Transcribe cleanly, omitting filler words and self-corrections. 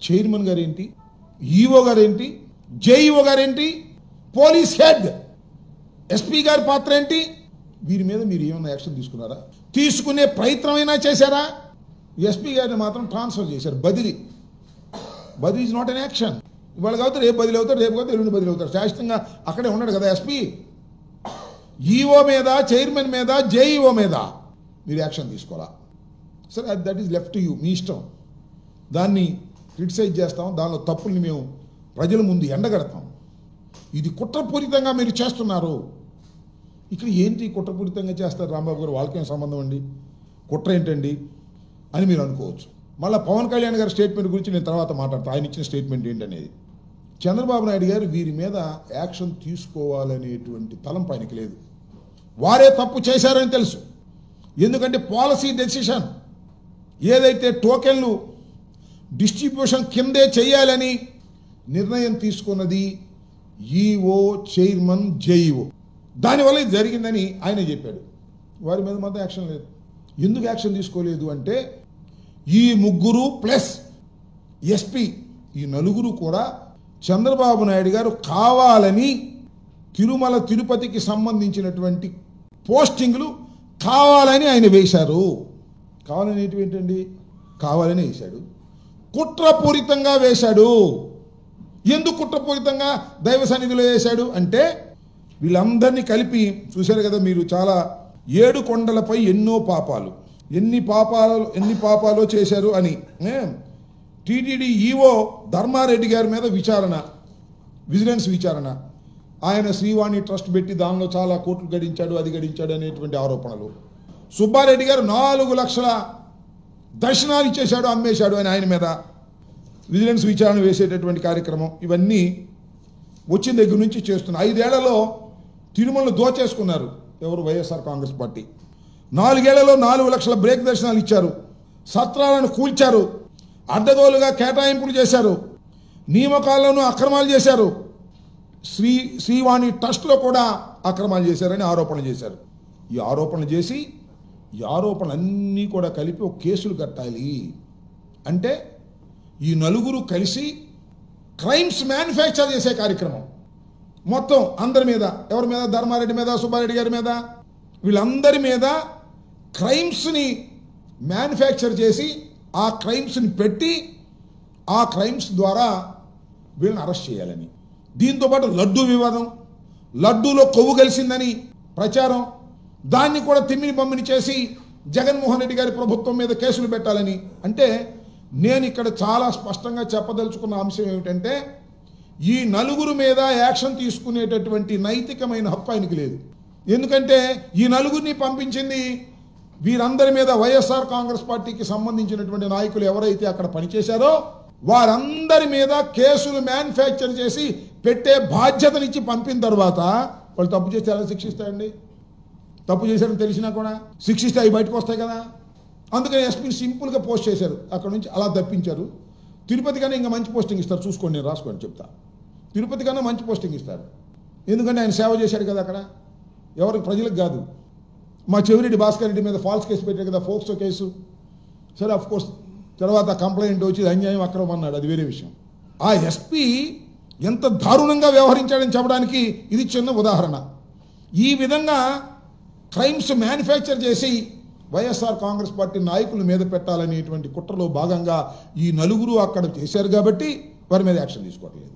Chairman గారేంటి, EO గారేంటి, JEO గారేంటి, పోలీస్ హెడ్ ఎస్పీ గారి పాత్ర ఏంటి? వీరి మీద మీరు ఏమైనా యాక్షన్ తీసుకున్నారా? తీసుకునే ప్రయత్నమైనా చేశారా? ఎస్పీ గారిని మాత్రం ట్రాన్స్ఫర్ చేశారు. బదిలీ ఈజ్ నాట్ అన్ యాక్షన్. ఇవాళ కావచ్చు రేపు బదిలీ అవుతారు, రేపు కావచ్చు ఎల్లుండి బదిలీ అవుతారు. శాశ్వతంగా అక్కడే ఉన్నాడు కదా ఎస్పీ. ఈఓ మీద, చైర్మన్ మీద, జేఈఓ మీద మీరు యాక్షన్ తీసుకోవాలా? సరే, that is left to you, మీ ఇష్టం. దాన్ని క్రిటిసైజ్ చేస్తాం, దానిలో తప్పుల్ని మేము ప్రజల ముందు ఎండగడతాం. ఇది కుట్రపూరితంగా మీరు చేస్తున్నారు. ఇక్కడ ఏంటి కుట్రపూరితంగా చేస్తారు రాంబాబు గారు? వాళ్ళకేం సంబంధం అండి, కుట్ర ఏంటండి అని మీరు అనుకోవచ్చు. మళ్ళీ పవన్ కళ్యాణ్ గారి స్టేట్మెంట్ గురించి నేను తర్వాత మాట్లాడతాను. ఆయన ఇచ్చిన స్టేట్మెంట్ ఏంటనేది. చంద్రబాబు నాయుడు గారు వీరి మీద యాక్షన్ తీసుకోవాలనేటువంటి తలంపు ఆయనకి లేదు. వారే తప్పు చేశారని తెలుసు. ఎందుకంటే పాలసీ డెసిషన్ ఏదైతే టోకెన్లు డిస్ట్రిబ్యూషన్ కిందే చేయాలని నిర్ణయం తీసుకున్నది ఈఓ, చైర్మన్, జేఈఓ, దానివల్ల ఇది జరిగిందని ఆయన చెప్పాడు. వారి మీద మాత్రం యాక్షన్ లేదు. ఎందుకు యాక్షన్ తీసుకోలేదు అంటే ఈ ముగ్గురు ప్లస్ ఎస్పీ, ఈ నలుగురు కూడా చంద్రబాబు నాయుడు గారు కావాలని తిరుమల తిరుపతికి సంబంధించినటువంటి పోస్టింగ్లు కావాలని ఆయన వేశారు. కావాలని ఏంటండి? కావాలని వేశాడు, కుట్రపూరితంగా వేశాడు. ఎందుకు కుట్రపూరితంగా దైవ సన్నిధిలో వేశాడు అంటే వీళ్ళందరినీ కలిపి చూశారు కదా మీరు. చాలా 7 కొండలపై ఎన్నో పాపాలు, ఎన్ని పాపాలు చేశారు అని టీటీడీ ఈఓ ధర్మారెడ్డి గారి మీద విచారణ, విజిలెన్స్ విచారణ. ఆయన శ్రీవాణి ట్రస్ట్ పెట్టి దానిలో చాలా కోట్లు గడించాడు, అది గడించాడు అనేటువంటి ఆరోపణలు. సుబ్బారెడ్డి గారు 4 లక్షల దర్శనాలు ఇచ్చేశాడు, అమ్మేశాడు అని ఆయన మీద విజిలెన్స్ విచారణ వేసేటటువంటి కార్యక్రమం. ఇవన్నీ వచ్చిన దగ్గర నుంచి చేస్తున్నారు. 5 ఏళ్లలో తిరుమలను దోచేసుకున్నారు ఎవరు? వైఎస్ఆర్ కాంగ్రెస్ పార్టీ. 4 ఏళ్లలో 4 లక్షల బ్రేక్ దర్శనాలు ఇచ్చారు, సత్రాలను కూల్చారు, అడ్డగోలుగా కేటాయింపులు చేశారు, నియామకాలను అక్రమాలు చేశారు, శ్రీవాణి ట్రస్ట్లో కూడా అక్రమాలు చేశారని ఆరోపణలు చేశారు. ఈ ఆరోపణలు చేసి ఈ ఆరోపణలన్నీ కూడా కలిపి ఒక కేసులు కట్టాలి అంటే ఈ నలుగురు కలిసి క్రైమ్స్ మ్యానుఫ్యాక్చర్ చేసే కార్యక్రమం మొత్తం అందరి మీద. ఎవరి మీద? ధర్మారెడ్డి మీద, సుబ్బారెడ్డి గారి మీద, వీళ్ళందరి మీద క్రైమ్స్ని మ్యానుఫ్యాక్చర్ చేసి ఆ క్రైమ్స్ని పెట్టి ఆ క్రైమ్స్ ద్వారా వీళ్ళని అరెస్ట్ చేయాలని. దీంతోపాటు లడ్డూ వివాదం, లడ్డూలో కొవ్వు కలిసిందని ప్రచారం, దాన్ని కూడా తిమ్మిని బమ్మిని చేసి జగన్మోహన్ రెడ్డి గారి ప్రభుత్వం మీద కేసులు పెట్టాలని. అంటే నేను ఇక్కడ చాలా స్పష్టంగా చెప్పదలుచుకున్న అంశం ఏమిటంటే ఈ నలుగురు మీద యాక్షన్ తీసుకునేటటువంటి నైతికమైన హక్కు ఆయనకి లేదు. ఎందుకంటే ఈ నలుగురిని పంపించింది వీరందరి మీద వైఎస్ఆర్ కాంగ్రెస్ పార్టీకి సంబంధించినటువంటి నాయకులు ఎవరైతే అక్కడ పనిచేశారో వారందరి మీద కేసులు మ్యానుఫ్యాక్చర్ చేసి పెట్టే బాధ్యతనిచ్చి పంపిన తర్వాత వాళ్ళు తప్పు చేస్తే ఎలా శిక్షిస్తాయండి? తప్పు చేశారని తెలిసినా కూడా శిక్షిస్తే అవి బయటకు వస్తాయి కదా. అందుకని ఎస్పీని సింపుల్గా పోస్ట్ చేశారు, అక్కడ నుంచి అలా తప్పించారు. తిరుపతి కన్నా ఇంకా మంచి పోస్టింగ్ ఇస్తారు, చూసుకోండి, నేను రాసుకోండి చెప్తా. తిరుపతి కన్నా మంచి పోస్టింగ్ ఇస్తారు, ఎందుకంటే ఆయన సేవ చేశాడు కదా అక్కడ, ఎవరికి? ప్రజలకు కాదు. మా చెవిరెడ్డి భాస్కర్ రెడ్డి మీద ఫాల్స్ కేసు పెట్టారు కదా, ఫోక్సో కేసు. సరే, అఫ్ కోర్స్ తర్వాత కంప్లైంట్ వచ్చి అన్యాయం అక్రమం అన్నాడు, అది వేరే విషయం. ఆ ఎస్పీ ఎంత దారుణంగా వ్యవహరించాడని చెప్పడానికి ఇది చిన్న ఉదాహరణ. ఈ విధంగా క్రైమ్స్ మ్యానుఫ్యాక్చర్ చేసి వైఎస్ఆర్ కాంగ్రెస్ పార్టీ నాయకుల మీద పెట్టాలనేటువంటి కుట్రలో భాగంగా ఈ నలుగురు అక్కడ చేశారు కాబట్టి వారి మీద యాక్షన్ తీసుకోవట్లేదు.